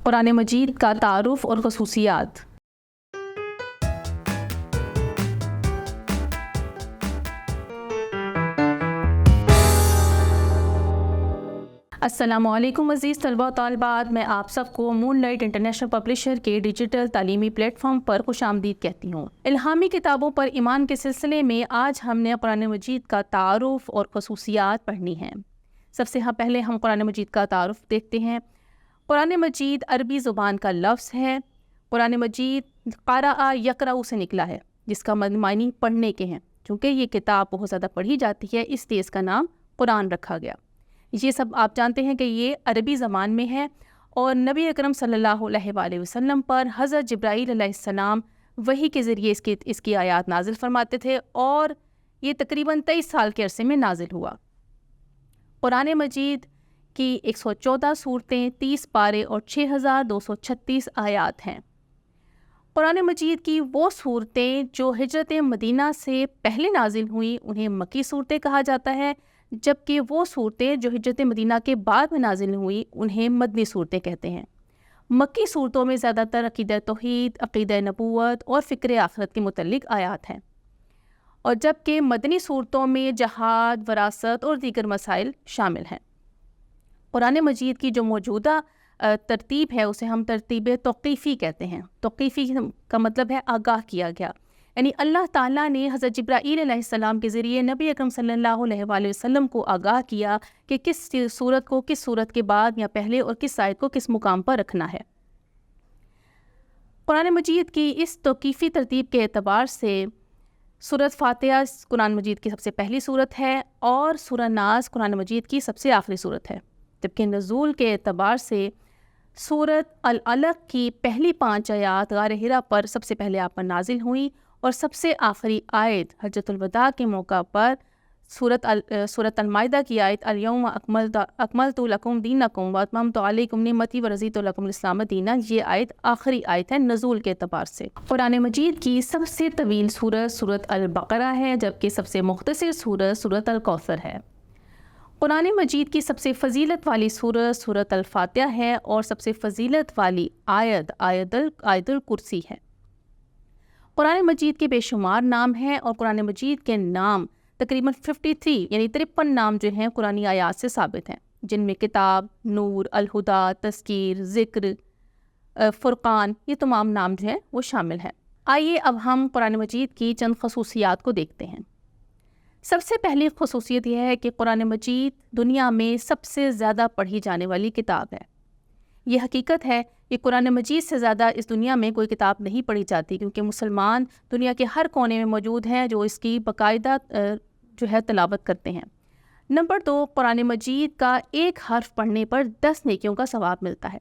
قرآن مجید کا تعارف اور خصوصیات۔ السلام علیکم عزیز طلبہ و طالبات، میں آپ سب کو مون لائٹ انٹرنیشنل پبلشر کے ڈیجیٹل تعلیمی پلیٹ فارم پر خوش آمدید کہتی ہوں۔ الہامی کتابوں پر ایمان کے سلسلے میں آج ہم نے قرآن مجید کا تعارف اور خصوصیات پڑھنی ہیں۔ سب سے پہلے ہم قرآن مجید کا تعارف دیکھتے ہیں۔ قرآن مجید عربی زبان کا لفظ ہے۔ قرآن مجید قرأ یقرأ سے نکلا ہے، جس کا معنی پڑھنے کے ہیں۔ چونکہ یہ کتاب بہت زیادہ پڑھی جاتی ہے، اس لیے اس کا نام قرآن رکھا گیا۔ یہ سب آپ جانتے ہیں کہ یہ عربی زبان میں ہے، اور نبی اکرم صلی اللہ علیہ وآلہ وسلم پر حضرت جبرائیل علیہ السلام وحی کے ذریعے اس کی آیات نازل فرماتے تھے، اور یہ تقریباً 23 سال کے عرصے میں نازل ہوا۔ قرآن مجید کی 114 صورتیں، 30 پارے اور 6236 آیات ہیں۔ قرآن مجید کی وہ صورتیں جو ہجرت مدینہ سے پہلے نازل ہوئیں انہیں مکی صورتیں کہا جاتا ہے، جبکہ وہ صورتیں جو ہجرت مدینہ کے بعد میں نازل ہوئیں انہیں مدنی صورتیں کہتے ہیں۔ مکی صورتوں میں زیادہ تر عقیدہ توحید، عقیدہ نبوت اور فکر آخرت کے متعلق آیات ہیں، اور جبکہ مدنی صورتوں میں جہاد، وراثت اور دیگر مسائل شامل ہیں۔ قرآن مجید کی جو موجودہ ترتیب ہے اسے ہم ترتیب توقیفی کہتے ہیں۔ توقیفی کا مطلب ہے آگاہ کیا گیا، یعنی اللہ تعالیٰ نے حضرت جبرائیل علیہ السلام کے ذریعے نبی اکرم صلی اللہ علیہ وآلہ وسلم کو آگاہ کیا کہ کس صورت کو کس صورت کے بعد یا پہلے اور کس آیت کو کس مقام پر رکھنا ہے۔ قرآن مجید کی اس توقیفی ترتیب کے اعتبار سے سورۃ فاتحہ قرآن مجید کی سب سے پہلی صورت ہے، اور سورہ ناس قرآن مجید کی سب سے آخری صورت ہے۔ جبکہ نزول کے اعتبار سے سورۃ العلق کی پہلی 5 آیات غار حرا پر سب سے پہلے آپ پر نازل ہوئیں، اور سب سے آخری آیت حجۃ الوداع کے موقع پر سورۃ المائدہ کی آیت الیوم اکملت لکم دینکم واتممت علیکم نعمتی ورضیت لکم الاسلام دینا، یہ آیت آخری آیت ہے نزول کے اعتبار سے۔ قرآن مجید کی سب سے طویل سورت سورۃ البقرہ ہے، جبکہ سب سے مختصر سورت سورۃ الکوثر ہے۔ قرآن مجید کی سب سے فضیلت والی سورت سورۃ الفاتحہ ہے، اور سب سے فضیلت والی آیت آیت الکرسی ہے۔ قرآن مجید کے بے شمار نام ہیں، اور قرآن مجید کے نام تقریباً 53 یعنی 53 نام جو ہیں قرآنی آیات سے ثابت ہیں، جن میں کتاب، نور، الہدا، تذکیر، ذکر، فرقان، یہ تمام نام جو ہیں وہ شامل ہیں۔ آئیے اب ہم قرآن مجید کی چند خصوصیات کو دیکھتے ہیں۔ سب سے پہلی خصوصیت یہ ہے کہ قرآن مجید دنیا میں سب سے زیادہ پڑھی جانے والی کتاب ہے۔ یہ حقیقت ہے کہ قرآن مجید سے زیادہ اس دنیا میں کوئی کتاب نہیں پڑھی جاتی، کیونکہ مسلمان دنیا کے ہر کونے میں موجود ہیں جو اس کی باقاعدہ جو ہے تلاوت کرتے ہیں۔ نمبر 2، قرآن مجید کا ایک حرف پڑھنے پر 10 نیکیوں کا ثواب ملتا ہے،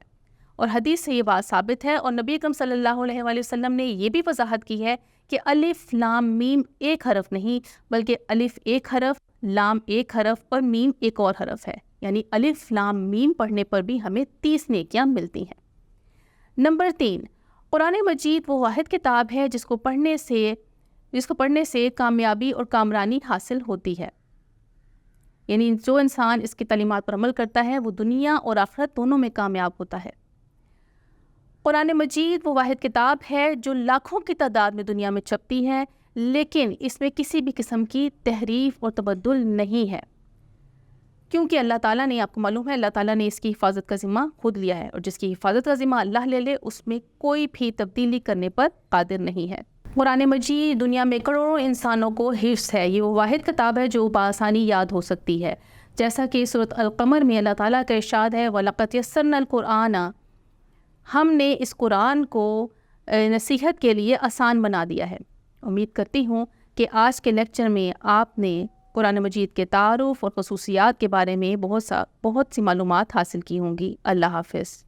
اور حدیث سے یہ بات ثابت ہے، اور نبی اکرم صلی اللہ علیہ وآلہ وسلم نے یہ بھی وضاحت کی ہے کہ الف لام میم ایک حرف نہیں، بلکہ الف ایک حرف، لام ایک حرف اور میم ایک اور حرف ہے، یعنی الف لام میم پڑھنے پر بھی ہمیں 30 نیکیاں ملتی ہیں۔ نمبر 3، قرآن مجید وہ واحد کتاب ہے جس کو پڑھنے سے کامیابی اور کامرانی حاصل ہوتی ہے، یعنی جو انسان اس کی تعلیمات پر عمل کرتا ہے وہ دنیا اور آخرت دونوں میں کامیاب ہوتا ہے۔ قرآن مجید وہ واحد کتاب ہے جو لاکھوں کی تعداد میں دنیا میں چھپتی ہے، لیکن اس میں کسی بھی قسم کی تحریف اور تبدل نہیں ہے، کیونکہ اللہ تعالیٰ نے، آپ کو معلوم ہے، اللہ تعالیٰ نے اس کی حفاظت کا ذمہ خود لیا ہے، اور جس کی حفاظت کا ذمہ اللہ لے لے اس میں کوئی بھی تبدیلی کرنے پر قادر نہیں ہے۔ قرآن مجید دنیا میں کروڑوں انسانوں کو حفظ ہے۔ یہ وہ واحد کتاب ہے جو بآسانی یاد ہو سکتی ہے، جیسا کہ سورۃ القمر میں اللہ تعالیٰ کا ارشاد ہے وَلَقَدْ يَسَّرْنَا الْقُرْآنَ، ہم نے اس قرآن کو نصیحت کے لیے آسان بنا دیا ہے۔ امید کرتی ہوں کہ آج کے لیکچر میں آپ نے قرآن مجید کے تعارف اور خصوصیات کے بارے میں بہت سی معلومات حاصل کی ہوں گی۔ اللہ حافظ۔